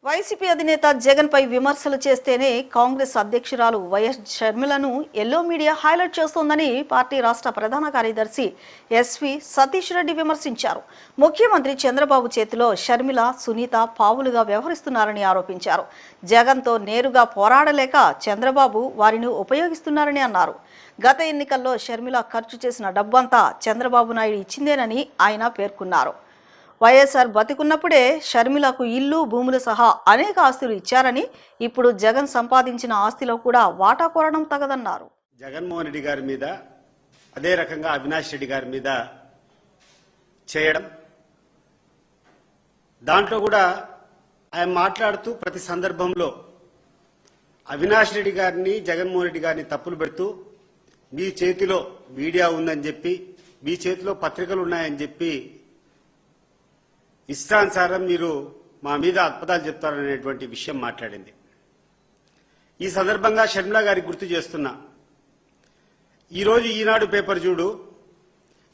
YCP అధినేత జగన్ పై విమర్శలు చేస్తేనే కాంగ్రెస్ అధ్యక్షురాలు వైఎస్ షర్మిలను ఎల్లో మీడియా హైలైట్ చేస్తోందని పార్టీ రాష్ట్ర ప్రధాన కార్యదర్శి ఎస్వి సతీష్ రెడ్డి విమర్శించారు. ముఖ్యమంత్రి చంద్రబాబు చేతిలో షర్మిల, సునీత పావులుగా వ్యవహరిస్తున్నారని ఆరోపించారు. జగన్తో నేరుగా పోరాడలేక చంద్రబాబు వారిని ఉపయోగిస్తున్నారని అన్నారు. గత ఎన్నికల్లో షర్మిల ఖర్చు చేసిన డబ్బంతా చంద్రబాబు నాయుడు ఇచ్చిందేనని ఆయన పేర్కొన్నారు. వైఎస్ఆర్ బతికున్నప్పుడే షర్మిలకు ఇల్లు, భూములు సహా అనేక ఆస్తులు ఇచ్చారని, ఇప్పుడు జగన్ సంపాదించిన ఆస్తిలో కూడా వాటా కోరడం తగదన్నారు. జగన్మోహన్ రెడ్డి గారి మీద అదే రకంగా అవినాష్ రెడ్డి గారి మీద చేయడం, దాంట్లో కూడా ఆయన మాట్లాడుతూ ప్రతి సందర్భంలో అవినాష్ రెడ్డి గారిని, జగన్మోహన్ రెడ్డి గారిని తప్పులు పెడుతూ మీ చేతిలో మీడియా ఉందని చెప్పి, మీ చేతిలో పత్రికలు ఉన్నాయని చెప్పి ఇష్టానుసారం మీరు మా మీద అద్భుతాలు చెప్తారనేటువంటి విషయం మాట్లాడింది. ఈ సందర్భంగా షర్మిల గారికి గుర్తు చేస్తున్నా, ఈరోజు ఈనాడు పేపర్ చూడు,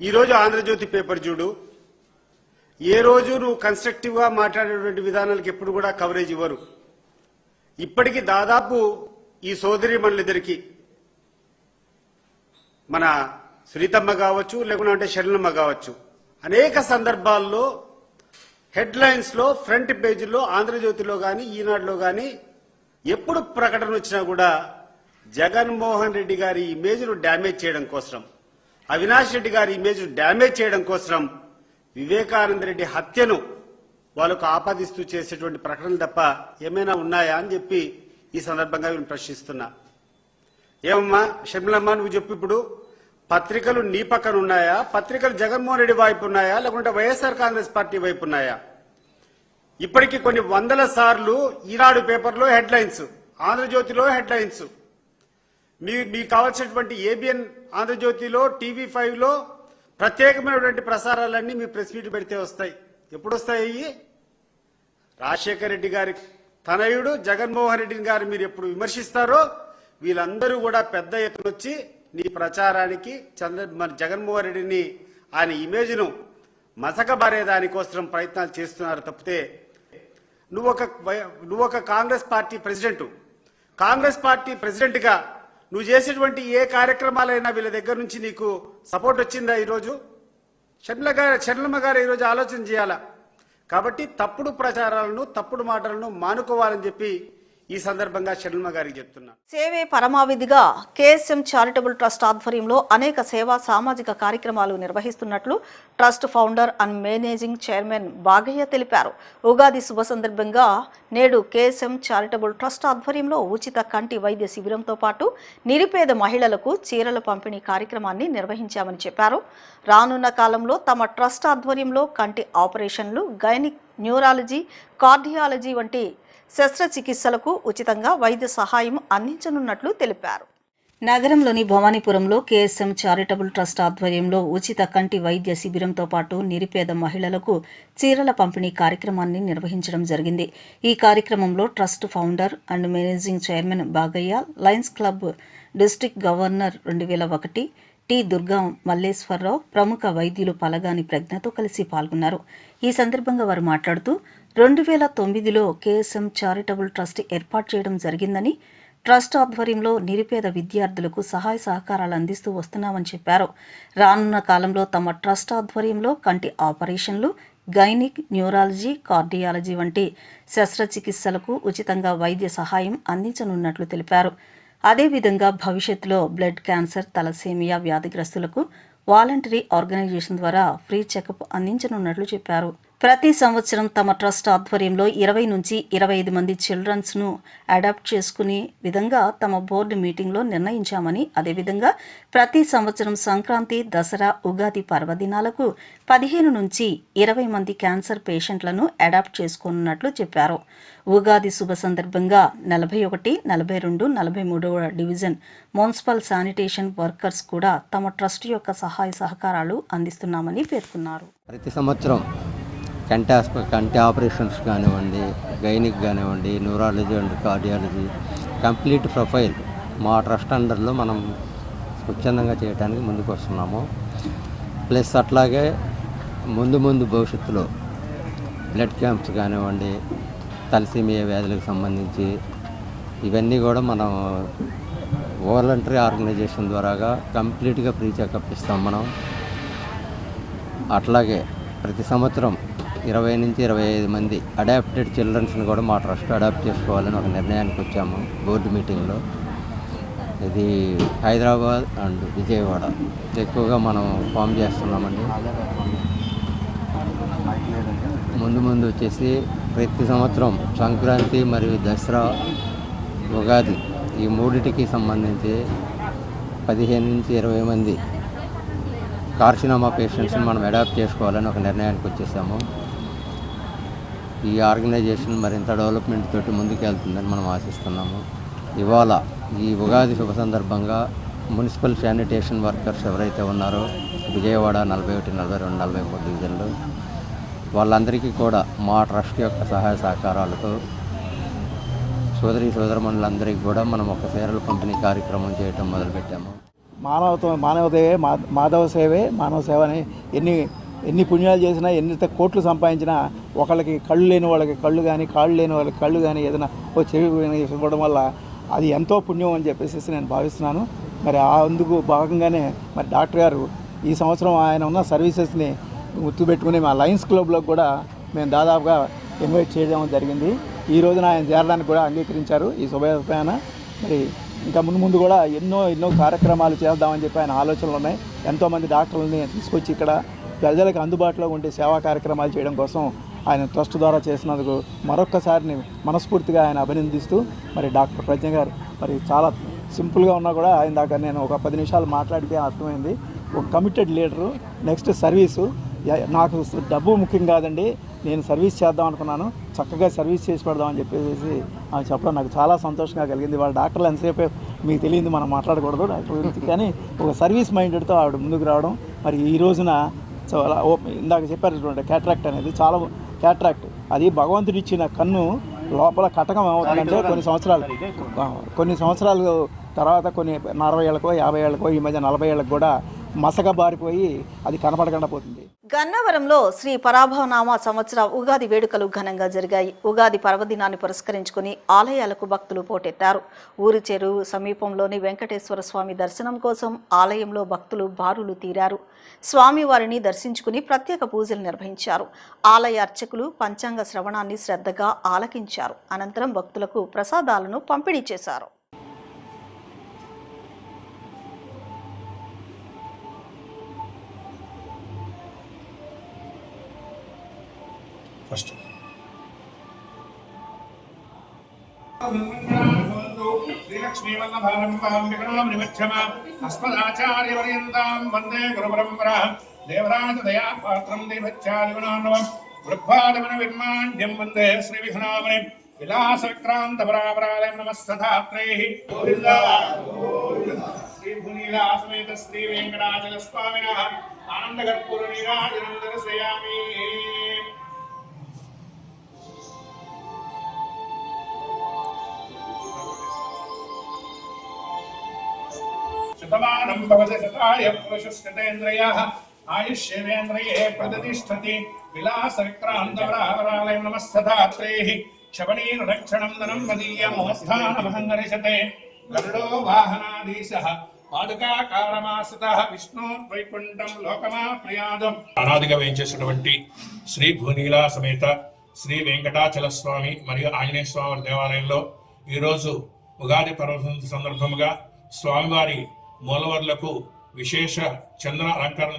ఈరోజు ఆంధ్రజ్యోతి పేపర్ చూడు, ఏ రోజు నువ్వు కన్స్ట్రక్టివ్ గా మాట్లాడేటువంటి విధానాలకు ఎప్పుడు కూడా కవరేజ్ ఇవ్వరు. ఇప్పటికీ దాదాపు ఈ సోదరి మనులిద్దరికి, మన సునీతమ్మ కావచ్చు, లేకుంటే షర్మిలమ్మ కావచ్చు, అనేక సందర్భాల్లో హెడ్లైన్స్ లో, ఫ్రంట్ పేజీలో, ఆంధ్రజ్యోతిలో గాని, ఈనాడులో గాని ఎప్పుడు ప్రకటన వచ్చినా కూడా జగన్మోహన్ రెడ్డి గారి ఇమేజ్ ను డ్యామేజ్ చేయడం కోసం, అవినాష్ రెడ్డి గారి ఇమేజ్ ను డ్యామేజ్ చేయడం కోసం వివేకానంద రెడ్డి హత్యను వాళ్ళకు ఆపాదిస్తూ చేసేటువంటి ప్రకటనలు తప్ప ఏమైనా ఉన్నాయా అని చెప్పి ఈ సందర్భంగా నేను ప్రశ్నిస్తున్నా. ఏమమ్మా షర్మిలమ్మ, నువ్వు చెప్పు, ఇప్పుడు పత్రికలు నీ పక్కన ఉన్నాయా, పత్రికలు జగన్మోహన్ రెడ్డి వైపు ఉన్నాయా, లేకుంటే వైఎస్ఆర్ కాంగ్రెస్ పార్టీ వైపు ఉన్నాయా? ఇప్పటికీ కొన్ని వందల సార్లు ఈనాడు పేపర్లో హెడ్లైన్స్, ఆంధ్రజ్యోతిలో హెడ్లైన్స్, మీకు కావాల్సినటువంటి ఏబిఎన్ ఆంధ్రజ్యోతిలో, TV5లో ప్రత్యేకమైనటువంటి ప్రసారాలన్నీ మీ ప్రెస్ మీట్ పెడితే వస్తాయి. ఎప్పుడు వస్తాయి? రాజశేఖర రెడ్డి గారి తనయుడు జగన్మోహన్ రెడ్డి గారు మీరు ఎప్పుడు విమర్శిస్తారో వీళ్ళందరూ కూడా పెద్ద ఎత్తున వచ్చి నీ ప్రచారానికి జగన్మోహన్ రెడ్డిని, ఆయన ఇమేజ్ను మసకబారే దానికోసం ప్రయత్నాలు చేస్తున్నారు తప్పితే, నువ్వు ఒక Congress party president, Congress party president గా నువ్వు చేసేటువంటి ఏ కార్యక్రమాలైనా వీళ్ళ దగ్గర నుంచి నీకు సపోర్ట్ వచ్చిందా? ఈరోజు షర్మిలమ్మ గారు ఈరోజు ఆలోచన చేయాలా. కాబట్టి తప్పుడు ప్రచారాలను, తప్పుడు మాటలను మానుకోవాలని చెప్పి ఈ సందర్భంగా షర్మిలమ్మ గారికి చెప్తున్నా. సేవే పరమావిధిగా కేఎస్ఎం చారిటబుల్ ట్రస్ట్ ఆధ్వర్యంలో అనేక సేవా సామాజిక కార్యక్రమాలు నిర్వహిస్తున్నట్లు trust founder and managing chairman Bagaiah తెలిపారు. ఉగాది శుభ సందర్భంగా నేడు కేఎస్ఎం చారిటబుల్ ట్రస్ట్ ఆధ్వర్యంలో ఉచిత కంటి వైద్య శిబిరంతో పాటు నిరుపేద మహిళలకు చీరల పంపిణీ కార్యక్రమాన్ని నిర్వహించామని చెప్పారు. రానున్న కాలంలో తమ ట్రస్ట్ ఆధ్వర్యంలో కంటి ఆపరేషన్లు, గైనిక్, న్యూరాలజీ, కార్డియాలజీ వంటి శస్త్రచికిత్సలకు ఉచితంగా వైద్య సహాయం అందించనున్నట్లు తెలిపారు. నగరంలోని భవానీపురంలో కేఎస్ఎం చారిటబుల్ ట్రస్ట్ ఆధ్వర్యంలో ఉచిత కంటి వైద్య శిబిరంతో పాటు నిరుపేద మహిళలకు చీరల పంపిణీ కార్యక్రమాన్ని నిర్వహించడం జరిగింది. ఈ కార్యక్రమంలో trust founder and managing chairman Bagaiah, Lions club district governor 2001 T. Durga Malleswara Rao, ప్రముఖ వైద్యులు పలగాని ప్రజ్ఞతో కలిసి పాల్గొన్నారు. ఈ సందర్భంగా వారు మాట్లాడుతూ 2009లో కేఎస్ఎం చారిటబుల్ ట్రస్ట్ ఏర్పాటు చేయడం జరిగిందని, ట్రస్ట్ ఆధ్వర్యంలో నిరుపేద విద్యార్థులకు సహాయ సహకారాలు అందిస్తూ వస్తున్నామని చెప్పారు. రానున్న కాలంలో తమ ట్రస్ట్ ఆధ్వర్యంలో కంటి ఆపరేషన్లు, గైనిక్, న్యూరాలజీ, కార్డియాలజీ వంటి శస్త్రచికిత్సలకు ఉచితంగా వైద్య సహాయం అందించనున్నట్లు తెలిపారు. అదేవిధంగా భవిష్యత్తులో బ్లడ్ క్యాన్సర్, తలసేమియా వ్యాధిగ్రస్తులకు వాలంటరీ ఆర్గనైజేషన్ ద్వారా ఫ్రీ చెకప్ అందించనున్నట్లు చెప్పారు. ప్రతి సంవత్సరం తమ ట్రస్ట్ ఆధ్వర్యంలో 20 నుంచి 25 మంది చిల్డ్రన్స్ను అడాప్ట్ చేసుకునే విధంగా తమ బోర్డు మీటింగ్లో నిర్ణయించామని, అదేవిధంగా ప్రతి సంవత్సరం సంక్రాంతి, దసరా, ఉగాది పర్వదినాలకు 15 నుంచి 20 మంది క్యాన్సర్ పేషెంట్లను అడాప్ట్ చేసుకోనున్నట్లు చెప్పారు. ఉగాది శుభ సందర్భంగా 41, 42, 43వ డివిజన్ మున్సిపల్ శానిటేషన్ వర్కర్స్ కూడా తమ ట్రస్ట్ యొక్క సహాయ సహకారాలు అందిస్తున్నామని పేర్కొన్నారు. ప్రతి సంవత్సరం కంటి ఆపరేషన్స్ కానివ్వండి, గైనిక్ కానివ్వండి, neurology and cardiology complete profile మా ట్రస్ట్ అండర్లో మనం స్వచ్ఛందంగా చేయడానికి ముందుకు వస్తున్నాము. ప్లస్ అట్లాగే ముందు భవిష్యత్తులో బ్లడ్ క్యాంప్స్ కానివ్వండి, తలసీమియా వ్యాధులకు సంబంధించి ఇవన్నీ కూడా మనం వాలంటరీ ఆర్గనైజేషన్ ద్వారాగా కంప్లీట్గా ఫ్రీ చెకప్ ఇస్తాం మనం. అట్లాగే ప్రతి సంవత్సరం 20 నుంచి 25 మంది అడాప్టెడ్ చిల్డ్రన్స్ని కూడా మా ట్రస్ట్ అడాప్ట్ చేసుకోవాలని ఒక నిర్ణయానికి వచ్చాము బోర్డు మీటింగ్లో. ఇది హైదరాబాద్ అండ్ విజయవాడ ఎక్కువగా మనం ఫామ్ చేస్తున్నామండి. ముందు వచ్చేసి ప్రతి సంవత్సరం సంక్రాంతి మరియు దసరా, ఉగాది ఈ మూడిటికి సంబంధించి 15 నుంచి 20 మంది కార్సినోమా పేషెంట్స్ని మనం అడాప్ట్ చేసుకోవాలని ఒక నిర్ణయానికి వచ్చేసాము. ఈ ఆర్గనైజేషన్ మరింత డెవలప్మెంట్ తోటి ముందుకు వెళ్తుందని మనం ఆశిస్తున్నాము. ఇవాళ ఈ ఉగాది శుభ సందర్భంగా మున్సిపల్ శానిటేషన్ వర్కర్స్ ఎవరైతే ఉన్నారో విజయవాడ 41, 42, 43 డివిజన్లు వాళ్ళందరికీ కూడా మా ట్రస్ట్ యొక్క సహాయ సహకారాలతో సోదరమణులందరికీ కూడా మనం ఒక సేవల పంపిణీ కార్యక్రమం చేయటం మొదలుపెట్టాము. మానవతయే మాధవ సేవే మానవ సేవ అని ఎన్ని పుణ్యాలు చేసినా, ఎన్ని కోట్లు సంపాదించినా ఒకళ్ళకి కళ్ళు లేని వాళ్ళకి కళ్ళు కానీ, కాళ్ళు లేని వాళ్ళకి కళ్ళు కానీ, ఏదైనా ఓ చెవి ఇవ్వడం వల్ల అది ఎంతో పుణ్యం అని చెప్పేసి నేను భావిస్తున్నాను. మరి అందుకు భాగంగానే మరి డాక్టర్ గారు ఈ సంవత్సరం ఆయన ఉన్న సర్వీసెస్ని గుర్తుపెట్టుకుని మా లయన్స్ క్లబ్లో కూడా మేము దాదాపుగా ఇన్వైట్ చేయడం జరిగింది. ఈ రోజున ఆయన చేరడానికి కూడా అంగీకరించారు ఈ శుభోదయాన. మరి ఇంకా ముందు కూడా ఎన్నో కార్యక్రమాలు చేద్దామని చెప్పి ఆయన ఆలోచనలు ఉన్నాయి. ఎంతోమంది డాక్టర్లని తీసుకొచ్చి ఇక్కడ ప్రజలకు అందుబాటులో ఉండే సేవా కార్యక్రమాలు చేయడం కోసం ఆయన ట్రస్ట్ ద్వారా చేసినందుకు మరొక్కసారి మనస్ఫూర్తిగా ఆయన అభినందిస్తూ, మరి డాక్టర్ ప్రజ్ఞ గారు మరి చాలా సింపుల్గా ఉన్నా కూడా ఆయన దాకా నేను ఒక 10 నిమిషాలు మాట్లాడితే అర్థమైంది. ఒక కమిటెడ్ లీడరు, నెక్స్ట్ సర్వీసు. నాకు డబ్బు ముఖ్యం కాదండి, నేను సర్వీస్ చేద్దాం అనుకున్నాను, చక్కగా సర్వీస్ చేసి పెడదామని చెప్పేసి చెప్పడం నాకు చాలా సంతోషంగా కలిగింది. వాళ్ళ డాక్టర్లు ఎంతసేపు మీకు తెలియదు, మనం మాట్లాడకూడదు డాక్టర్ గురించి, కానీ ఒక సర్వీస్ మైండెడ్తో ఆవిడ ముందుకు రావడం. మరి ఈ రోజున చాలా ఇందాక చెప్పారు చూడండి, క్యాట్రాక్ట్ అనేది చాలా క్యాట్రాక్ట్ అది భగవంతుడు ఇచ్చిన కన్ను లోపల కటకం ఏమవుతుందంటే కొన్ని సంవత్సరాలు తర్వాత కొన్ని 40 ఏళ్ళకో 50 ఏళ్ళకో ఈ మధ్య 40 ఏళ్ళకు కూడా మసక బారిపోయి అది కనపడకుండా పోతుంది. గన్నవరంలో శ్రీ పరాభవనామ సంవత్సర ఉగాది వేడుకలు ఘనంగా జరిగాయి. ఉగాది పర్వదినాన్ని పురస్కరించుకుని ఆలయాలకు భక్తులు పోటెత్తారు. ఊరి చెరువు సమీపంలోని వెంకటేశ్వర స్వామి దర్శనం కోసం ఆలయంలో భక్తులు బారులు తీరారు. స్వామివారిని దర్శించుకుని ప్రత్యేక పూజలు నిర్వహించారు. ఆలయ అర్చకులు పంచాంగ శ్రవణాన్ని శ్రద్ధగా ఆలకించారు. అనంతరం భక్తులకు ప్రసాదాలను పంపిణీ చేశారు. ఫస్ట్ అస్మదాచార్యవర్యంతాం వందే గురుపరంపరాం దేవరాజదయాపాత్రం దేవచ్చాదిగుణార్ణవం వృద్ధాదమన విర్మాణ్యం వందే శ్రీవిఘ్నామణిం విలాసవిక్రాంతపరాపరాలయం నమస్తథాత్రైః శ్రీభూనీలాసమేత శ్రీ వెంకటాచలస్వామినః ఆనందకర్పూర నీరాజనం దర్శయామి. శతమానం భవతి శతాయ పురుషస్తేంద్రియః ఆయుష్యేంద్రియే ప్రతిష్టతి విలాసవిక్రాంతపరాపరాలయం నమస్తథాత్రైః క్షపణీన రక్షణం ధనం మదీయమోస్థానమహంగరిషతే గరుడో వాహనాధీశః పాదుకాకారమాశ్రితః విష్ణోర్వైకుంఠం లోకమాప్రయాదం. అనాదిగా వేయించేసినటువంటి శ్రీ భూనీలా సమేత శ్రీ వెంకటాచల స్వామి మరియు ఆంజనేయ స్వామి దేవాలయంలో ఈరోజు ఉగాది పర్వ సందర్భముగా స్వామివారి మూలవర్లకు విశేష చంద్ర అలంకరణ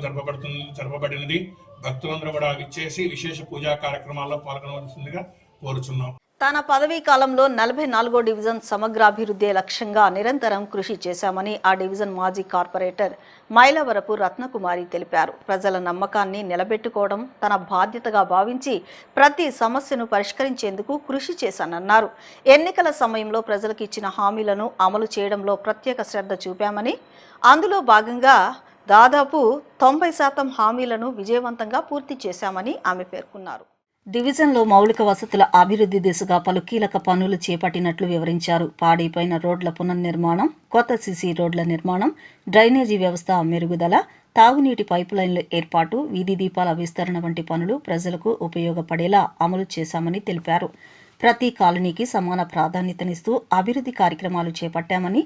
జరపబడినది. భక్తులందరూ కూడా విచ్చేసి విశేష పూజా కార్యక్రమాల్లో పాల్గొనవలసిందిగా కోరుచున్నాం. తన పదవీ కాలంలో 44వ డివిజన్ సమగ్రాభివృద్ధి లక్ష్యంగా నిరంతరం కృషి చేశామని ఆ డివిజన్ మాజీ కార్పొరేటర్ మైలవరపు రత్నకుమారి తెలిపారు. ప్రజల నమ్మకాన్ని నిలబెట్టుకోవడం తన బాధ్యతగా భావించి ప్రతి సమస్యను పరిష్కరించేందుకు కృషి చేశానన్నారు. ఎన్నికల సమయంలో ప్రజలకు ఇచ్చిన హామీలను అమలు చేయడంలో ప్రత్యేక శ్రద్ధ చూపామని, అందులో భాగంగా దాదాపు 90% హామీలను విజయవంతంగా పూర్తి చేశామని ఆమె పేర్కొన్నారు. డివిజన్లో మౌలిక వసతుల అభివృద్ధి దిశగా పలు కీలక పనులు చేపట్టినట్లు వివరించారు. పాడైపోయిన రోడ్ల పునర్నిర్మాణం, కొత్త సీసీ రోడ్ల నిర్మాణం, డ్రైనేజీ వ్యవస్థ మెరుగుదల, తాగునీటి పైపులైన్ల ఏర్పాటు, వీధి దీపాల విస్తరణ వంటి పనులు ప్రజలకు ఉపయోగపడేలా అమలు చేశామని తెలిపారు. ప్రతి కాలనీకి సమాన ప్రాధాన్యతనిస్తూ అభివృద్ధి కార్యక్రమాలు చేపట్టామని,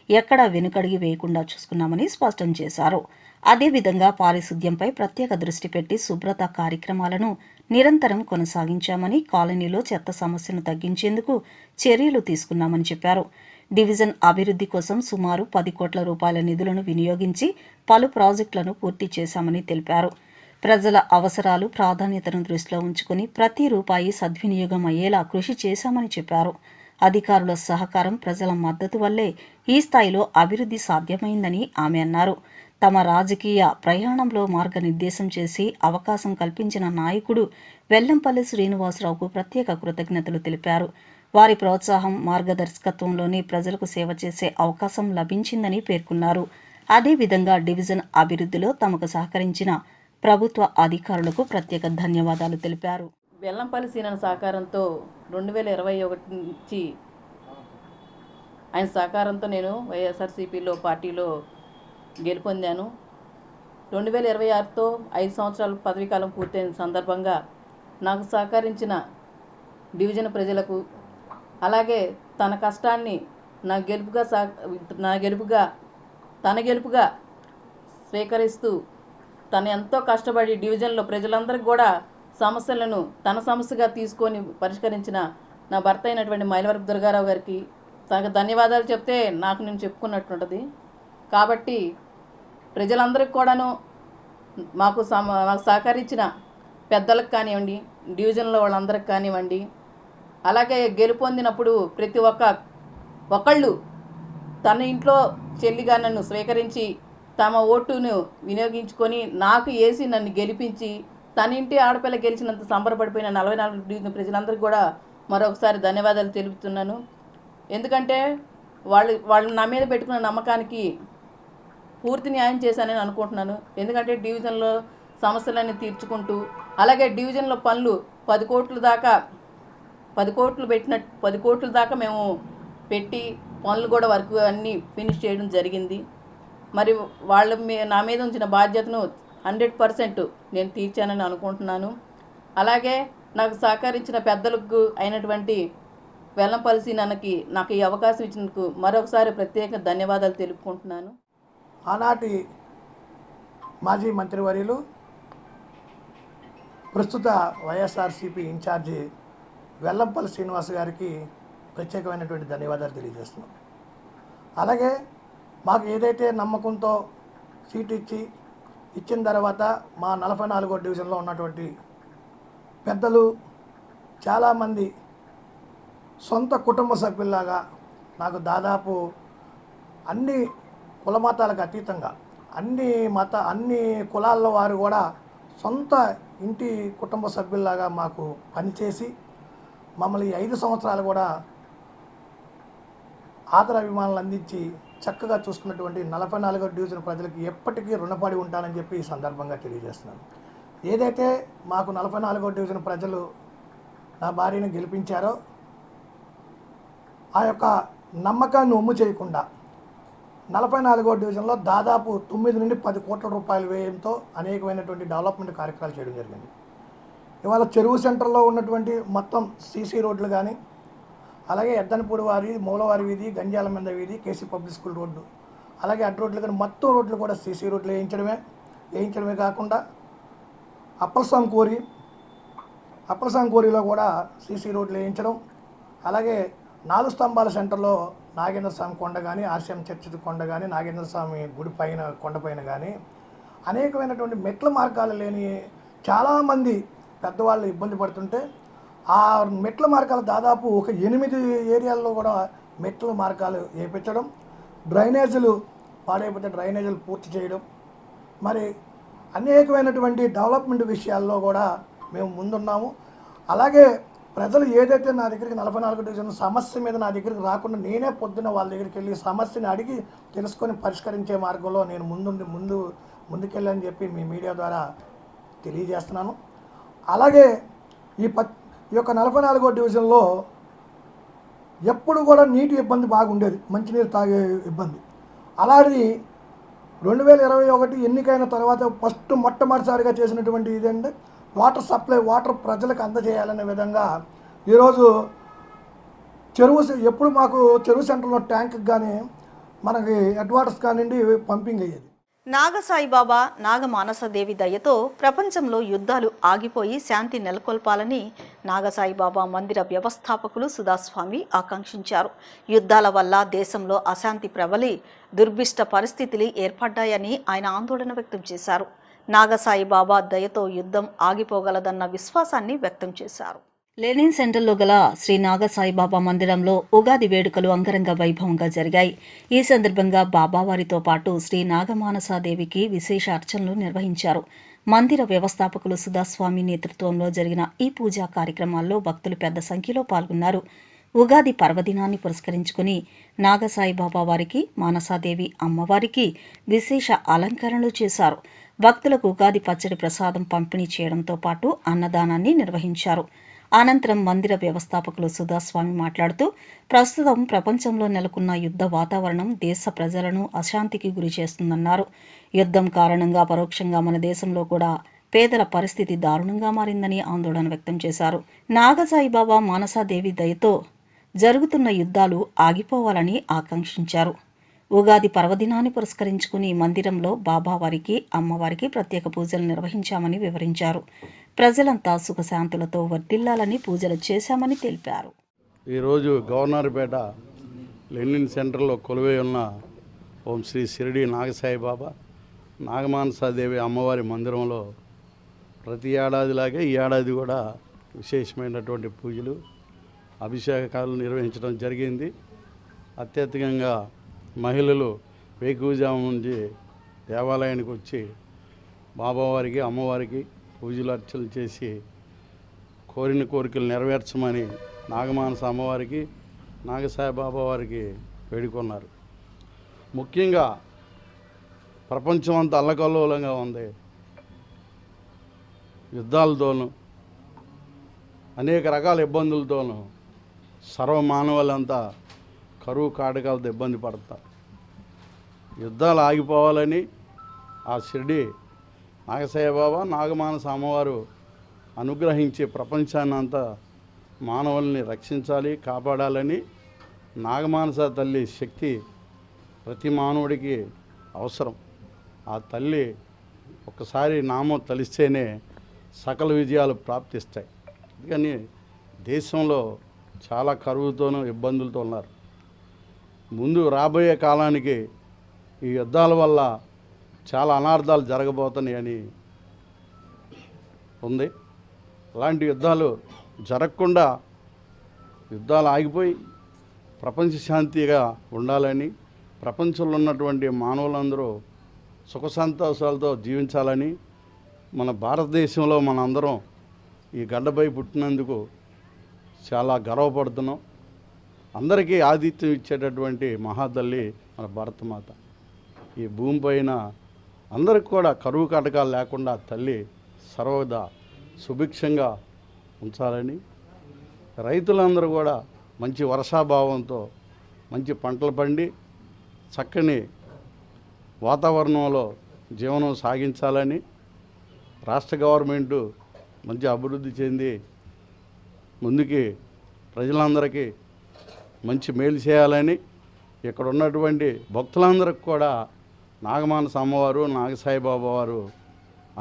ఎక్కడా వెనుకడుగు వేయకుండా చూసుకున్నామని స్పష్టం చేశారు. అదేవిధంగా పారిశుద్ధ్యంపై ప్రత్యేక దృష్టి పెట్టి శుభ్రత కార్యక్రమాలను నిరంతరం కొనసాగించామని, కాలనీలో చెత్త సమస్యను తగ్గించేందుకు చర్యలు తీసుకున్నామని చెప్పారు. డివిజన్ అభివృద్ధి కోసం సుమారు 10 కోట్ల రూపాయల నిధులను వినియోగించి పలు ప్రాజెక్టులను పూర్తి చేశామని తెలిపారు. ప్రజల అవసరాలు ప్రాధాన్యతను దృష్టిలో ఉంచుకుని ప్రతి రూపాయి సద్వినియోగం అయ్యేలా కృషి చేశామని చెప్పారు. అధికారుల సహకారం, ప్రజల మద్దతు వల్లే ఈ స్థాయిలో అభివృద్ధి సాధ్యమైందని ఆమె అన్నారు. తమ రాజకీయ ప్రయాణంలో మార్గనిర్దేశం చేసి అవకాశం కల్పించిన నాయకుడు వెల్లంపల్లి శ్రీనివాసరావుకు ప్రత్యేక కృతజ్ఞతలు తెలిపారు. వారి ప్రోత్సాహం, మార్గదర్శకత్వంలోనే ప్రజలకు సేవ చేసే అవకాశం లభించిందని పేర్కొన్నారు. అదేవిధంగా డివిజన్ అభివృద్ధిలో తమకు సహకరించిన ప్రభుత్వ అధికారులకు ప్రత్యేక ధన్యవాదాలు తెలిపారు. వెల్లంపల్లి సీనన్న సహకారంతో 2021 నుంచి ఆయన సహకారంతో నేను వైఎస్ఆర్సీపీలో పార్టీలో గెలుపొందాను. 2026తో 5 సంవత్సరాల పదవీకాలం పూర్తయిన సందర్భంగా నాకు సహకరించిన డివిజన్ ప్రజలకు, అలాగే తన కష్టాన్ని తన గెలుపుగా స్వీకరిస్తూ తను ఎంతో కష్టపడి డివిజన్లో ప్రజలందరికీ కూడా సమస్యలను తన సమస్యగా తీసుకొని పరిష్కరించిన నా భర్త అయినటువంటి మైలవరపు దుర్గారావు గారికి తనకు ధన్యవాదాలు చెప్తే నాకు నేను చెప్పుకున్నట్టుంటుంది. కాబట్టి ప్రజలందరికీ కూడాను మాకు సహకరించిన పెద్దలకు కానివ్వండి, డివిజన్లో వాళ్ళందరికి కానివ్వండి, అలాగే గెలుపొందినప్పుడు ప్రతి ఒక్కళ్ళు తన ఇంట్లో చెల్లిగా నన్ను స్వీకరించి తమ ఓటును వినియోగించుకొని నాకు వేసి నన్ను గెలిపించి తన ఇంటి ఆడపిల్ల గెలిచినంత సంబరపడిపోయిన 44 డివిజన్ ప్రజలందరికీ కూడా మరొకసారి ధన్యవాదాలు తెలుపుతున్నాను. ఎందుకంటే వాళ్ళు నా మీద పెట్టుకున్న నమ్మకానికి పూర్తి న్యాయం చేశానని అనుకుంటున్నాను. ఎందుకంటే డివిజన్లో సమస్యలన్నీ తీర్చుకుంటూ, అలాగే డివిజన్లో పనులు 10 కోట్ల దాకా మేము పెట్టి పనులు కూడా వర్క్ అన్నీ ఫినిష్ చేయడం జరిగింది. మరి నా మీద ఉంచిన బాధ్యతను 100% నేను తీర్చానని అనుకుంటున్నాను. అలాగే నాకు సహకరించిన పెద్దలకు అయినటువంటి వెల్లంపల్లి సీనన్నకి నాకు ఈ అవకాశం ఇచ్చినందుకు మరొకసారి ప్రత్యేక ధన్యవాదాలు తెలుపుకుంటున్నాను. ఆనాటి మాజీ మంత్రివర్యులు, ప్రస్తుత వైఎస్ఆర్సీపీ ఇన్ఛార్జి వెల్లంపల్లి శ్రీనివాస్ గారికి ప్రత్యేకమైనటువంటి ధన్యవాదాలు తెలియజేస్తున్నాం. అలాగే మాకు ఏదైతే నమ్మకంతో సీటు ఇచ్చిన తర్వాత మా 44వ డివిజన్లో ఉన్నటువంటి పెద్దలు చాలామంది సొంత కుటుంబ సభ్యుల్లాగా నాకు దాదాపు అన్ని కులమతాలకు అతీతంగా అన్ని కులాల్లో వారు కూడా సొంత ఇంటి కుటుంబ సభ్యుల్లాగా మాకు పనిచేసి మమ్మల్ని 5 సంవత్సరాలు కూడా ఆదరాభిమానాలు అందించి చక్కగా చూసుకున్నటువంటి 44వ డివిజన్ ప్రజలకు ఎప్పటికీ రుణపడి ఉంటానని చెప్పి ఈ సందర్భంగా తెలియజేస్తున్నాను. ఏదైతే మాకు 44వ డివిజన్ ప్రజలు నా భార్యను గెలిపించారో ఆ యొక్క నమ్మకాన్ని ఒమ్ము చేయకుండా 44వ డివిజన్లో దాదాపు 9 నుండి 10 కోట్ల రూపాయల వ్యయంతో అనేకమైనటువంటి డెవలప్మెంట్ కార్యక్రమాలు చేయడం జరిగింది. ఇవాళ చెరువు సెంటర్లో ఉన్నటువంటి మొత్తం సీసీ రోడ్లు కానీ, అలాగే ఎద్దనపూడి వారి, మూలవారి వీధి, గంజాలమంద వీధి, కేసీ పబ్లిక్ స్కూల్ రోడ్డు, అలాగే అడ్డు రోడ్లు కానీ మొత్తం రోడ్లు కూడా సీసీ రోడ్లు వేయించడమే కాకుండా అప్పలసాం కోరిలో కూడా సీసీ రోడ్లు వేయించడం, అలాగే 4 స్తంభాల సెంటర్లో నాగేంద్ర స్వామి కొండ కానీ, ఆర్సీఎం చర్చి కొండ కానీ, నాగేంద్ర స్వామి గుడి పైన కొండపైన కానీ అనేకమైనటువంటి మెట్ల మార్గాలు లేని చాలామంది పెద్దవాళ్ళు ఇబ్బంది పడుతుంటే ఆ మెట్ల మార్గాలు దాదాపు ఒక 8 ఏరియాల్లో కూడా మెట్ల మార్గాలు వేయించడం, డ్రైనేజీలు పాడైపోతే డ్రైనేజీలు పూర్తి చేయడం, మరి అనేకమైనటువంటి డెవలప్మెంట్ విషయాల్లో కూడా మేము ముందున్నాము. అలాగే ప్రజలు ఏదైతే నా దగ్గరికి 44 డివిజన్ సమస్య మీద నా దగ్గరికి రాకుండా నేనే పొద్దున్న వాళ్ళ దగ్గరికి వెళ్ళి సమస్యని అడిగి తెలుసుకొని పరిష్కరించే మార్గంలో నేను ముందుకెళ్ళని చెప్పి మీ మీడియా ద్వారా తెలియజేస్తున్నాను. అలాగే ఈ యొక్క 44వ డివిజన్లో ఎప్పుడు కూడా నీటి ఇబ్బంది బాగుండేది, మంచినీరు తాగే ఇబ్బంది. అలాంటిది 2021 ఎన్నికైన తర్వాత మొట్టమొదటిసారిగా చేసినటువంటి ఇదంటే వాటర్ సప్లై, వాటర్ ప్రజలకు అందజేయాలనే విధంగా ఈరోజు ఎప్పుడు మాకు చెరువు సెంటర్లో ట్యాంక్ కానీ మనకి హెడ్ వాటర్స్ కానివ్వండి పంపింగ్ అయ్యేది. నాగసాయిబాబా నాగమానసదేవి దయతో ప్రపంచంలో యుద్ధాలు ఆగిపోయి శాంతి నెలకొల్పాలని నాగసాయిబాబా మందిర వ్యవస్థాపకులు సుధాస్వామి ఆకాంక్షించారు. యుద్ధాల వల్ల దేశంలో అశాంతి ప్రబలి దుర్భిష్ట పరిస్థితులు ఏర్పడ్డాయని ఆయన ఆందోళన వ్యక్తం చేశారు. నాగసాయిబాబా దయతో యుద్ధం ఆగిపోగలదన్న విశ్వాసాన్ని వ్యక్తం చేశారు. లెనిన్ సెంటర్లో గల శ్రీ నాగసాయిబాబా మందిరంలో ఉగాది వేడుకలు అంగరంగ వైభవంగా జరిగాయి. ఈ సందర్భంగా బాబావారితో పాటు శ్రీ నాగమానసాదేవికి విశేష అర్చనలు నిర్వహించారు. మందిర వ్యవస్థాపకులు సుధాస్వామి నేతృత్వంలో జరిగిన ఈ పూజా కార్యక్రమాల్లో భక్తులు పెద్ద సంఖ్యలో పాల్గొన్నారు. ఉగాది పర్వదినాన్ని పురస్కరించుకుని నాగసాయిబాబా వారికి, మానసాదేవి అమ్మవారికి విశేష అలంకరణలు చేశారు. భక్తులకు ఉగాది పచ్చడి ప్రసాదం పంపిణీ చేయడంతో పాటు అన్నదానాన్ని నిర్వహించారు. అనంతరం మందిర వ్యవస్థాపకులు సుధాస్వామి మాట్లాడుతూ, ప్రస్తుతం ప్రపంచంలో నెలకొన్న యుద్ధ వాతావరణం దేశ ప్రజలను అశాంతికి గురి చేస్తుందన్నారు. యుద్ధం కారణంగా పరోక్షంగా మన దేశంలో కూడా పేదల పరిస్థితి దారుణంగా మారిందని ఆందోళన వ్యక్తం చేశారు. నాగసాయిబాబా మానసాదేవి దయతో జరుగుతున్న యుద్ధాలు ఆగిపోవాలని ఆకాంక్షించారు. ఉగాది పర్వదినాన్ని పురస్కరించుకుని మందిరంలో బాబావారికి, అమ్మవారికి ప్రత్యేక పూజలు నిర్వహించామని వివరించారు. ప్రజలంతా సుఖశాంతులతో వర్ధిల్లాలని పూజలు చేశామని తెలిపారు. ఈరోజు గవర్నర్పేట లెనిన్ సెంటర్లో కొలువై ఉన్న ఓం శ్రీ షిరిడి నాగసాయిబాబా నాగమానసాదేవి అమ్మవారి మందిరంలో ప్రతి ఏడాదిలాగే ఈ ఏడాది కూడా విశేషమైనటువంటి పూజలు, అభిషేకాలు నిర్వహించడం జరిగింది. అత్యధికంగా మహిళలు వేకువజాము నుంచి దేవాలయానికి వచ్చి బాబావారికి, అమ్మవారికి పూజలు అర్చనలు చేసి కోరిన కోరికలు నెరవేర్చమని నాగమానస అమ్మవారికి, నాగసాయిబాబా వారికి వేడుకున్నారు. ముఖ్యంగా ప్రపంచం అంతా అల్లకల్లోలంగా ఉంది. యుద్ధాలతోనూ అనేక రకాల ఇబ్బందులతోనూ సర్వమానవులంతా కరువు కాటకాలతో ఇబ్బంది పడతారు. యుద్ధాలు ఆగిపోవాలని ఆ షిరిడి నాగసాయిబాబా, నాగమానస అమ్మవారు అనుగ్రహించి ప్రపంచాన్ని అంతా మానవుల్ని రక్షించాలి, కాపాడాలని నాగమానస తల్లి శక్తి ప్రతి మానవుడికి అవసరం. ఆ తల్లి ఒక్కసారి నామం తలిస్తేనే సకల విజయాలు ప్రాప్తిస్తాయి. అందుకని దేశంలో చాలా కరువుతోనూ ఇబ్బందులతో ఉన్నారు. ముందు రాబోయే కాలానికి ఈ యుద్ధాల వల్ల చాలా అనార్థాలు జరగబోతున్నాయని ఉంది. అలాంటి యుద్ధాలు జరగకుండా యుద్ధాలు ఆగిపోయి ప్రపంచ శాంతిగా ఉండాలని, ప్రపంచంలో ఉన్నటువంటి మానవులందరూ సుఖ సంతోషాలతో జీవించాలని, మన భారతదేశంలో మనందరం ఈ గడ్డపై పుట్టినందుకు చాలా గర్వపడుతున్నాం. అందరికీ ఆతిథ్యం ఇచ్చేటటువంటి మహాతల్లి మన భారతమాత. ఈ భూమిపైన అందరికి కూడా కరువు కాటకాలు లేకుండా తల్లి సర్వదా సుభిక్షంగా ఉంచాలని, రైతులందరూ కూడా మంచి వర్షాభావంతో మంచి పంటలు పండి చక్కని వాతావరణంలో జీవనం సాగించాలని, రాష్ట్ర గవర్నమెంటు మంచి అభివృద్ధి చెంది ముందుకి ప్రజలందరికీ మంచి మేలు చేయాలని, ఇక్కడ ఉన్నటువంటి భక్తులందరికీ కూడా నాగమానస అమ్మవారు, నాగసాయిబాబా వారు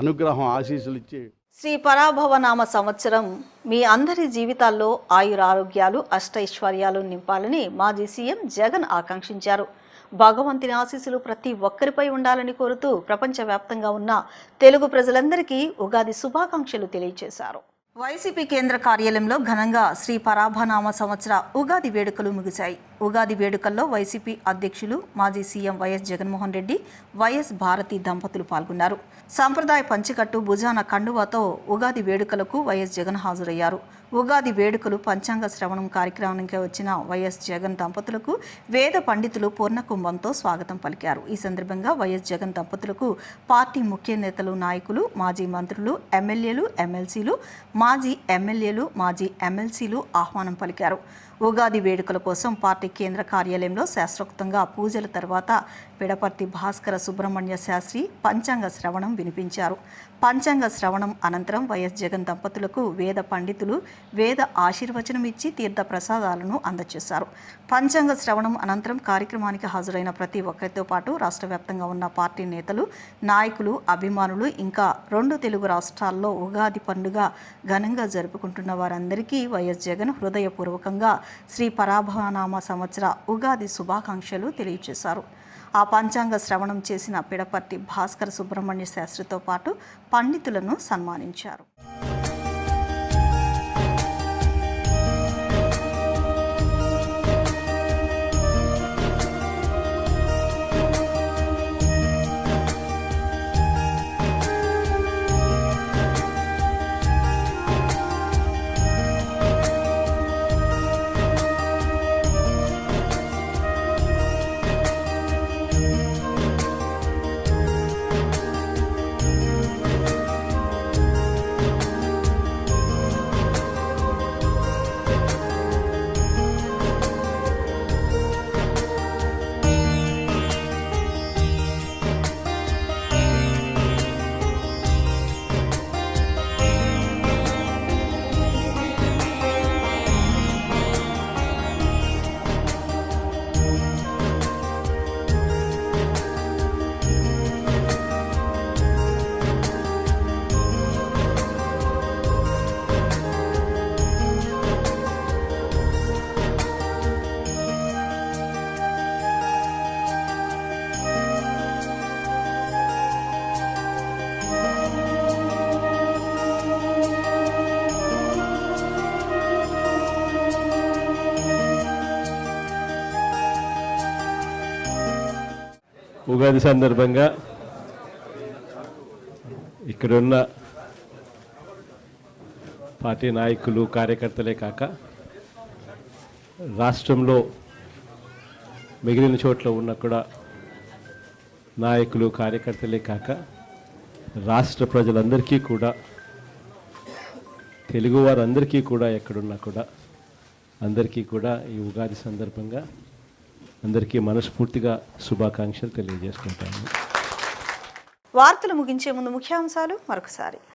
అనుగ్రహం ఆశీస్సులు ఇచ్చి శ్రీ పరాభవనామ సంవత్సరం మీ అందరి జీవితాల్లో ఆయురారోగ్యాలు, అష్టైశ్వర్యాలు నింపాలని మాజీ సీఎం జగన్ ఆకాంక్షించారు. భగవంతుని ఆశీస్సులు ప్రతి ఒక్కరిపై ఉండాలని కోరుతూ ప్రపంచవ్యాప్తంగా ఉన్న తెలుగు ప్రజలందరికీ ఉగాది శుభాకాంక్షలు తెలియజేశారు. వైసీపీ కేంద్ర కార్యాలయంలో ఘనంగా శ్రీ పరాభనామ సంవత్సర ఉగాది వేడుకలు ముగిశాయి. ఉగాది వేడుకల్లో వైసీపీ అధ్యక్షులు మాజీ సీఎం వైఎస్ జగన్మోహన్ రెడ్డి, వైఎస్ భారతి దంపతులు పాల్గొన్నారు. సంప్రదాయ పంచికట్టు భుజాన కండువాతో ఉగాది వేడుకలకు వైఎస్ జగన్ హాజరయ్యారు. ఉగాది వేడుకలు పంచాంగ శ్రవణం కార్యక్రమానికి వచ్చిన వైఎస్ జగన్ దంపతులకు వేద పండితులు పూర్ణకుంభంతో స్వాగతం పలికారు. ఈ సందర్భంగా వైఎస్ జగన్ దంపతులకు పార్టీ ముఖ్య నేతలు, నాయకులు, మాజీ మంత్రులు, ఎమ్మెల్యేలు, ఎమ్మెల్సీలు, మాజీ ఎమ్మెల్యేలు, మాజీ ఎమ్మెల్సీలు ఆహ్వానం పలికారు. ఉగాది వేడుకల కోసం పార్టీ కేంద్ర కార్యాలయంలో శాస్త్రోక్తంగా పూజల తర్వాత పిడపర్తి భాస్కర సుబ్రహ్మణ్య శాస్త్రి పంచాంగ శ్రవణం వినిపించారు. పంచాంగ శ్రవణం అనంతరం వైఎస్ జగన్ దంపతులకు వేద పండితులు వేద ఆశీర్వచనం ఇచ్చి తీర్థ ప్రసాదాలను అందజేశారు. పంచాంగ శ్రవణం అనంతరం కార్యక్రమానికి హాజరైన ప్రతి ఒక్కరితో పాటు రాష్ట్ర వ్యాప్తంగా ఉన్న పార్టీ నేతలు, నాయకులు, అభిమానులు, ఇంకా 2 తెలుగు రాష్ట్రాల్లో ఉగాది పండుగ ఘనంగా జరుపుకుంటున్న వారందరికీ వైఎస్ జగన్ హృదయపూర్వకంగా శ్రీ పరాభవనామ సంవత్సర ఉగాది శుభాకాంక్షలు తెలియజేశారు. ఆ పంచాంగ శ్రవణం చేసిన పిడపర్తి భాస్కర సుబ్రహ్మణ్య శాస్త్రితో పాటు పండితులను సన్మానించారు. ఉగాది సందర్భంగా ఇక్కడున్న పార్టీ నాయకులు, కార్యకర్తలే కాక రాష్ట్రంలో మిగిలిన చోట్ల ఉన్న కూడా నాయకులు, కార్యకర్తలే కాక రాష్ట్ర ప్రజలందరికీ కూడా, తెలుగు వారందరికీ కూడా, ఎక్కడున్నా కూడా అందరికీ కూడా ఈ ఉగాది సందర్భంగా అందరికీ మనస్ఫూర్తిగా శుభాకాంక్షలు తెలియజేసుకుంటాను. వార్తలు ముగించే ముందు ముఖ్యాంశాలు మరొకసారి.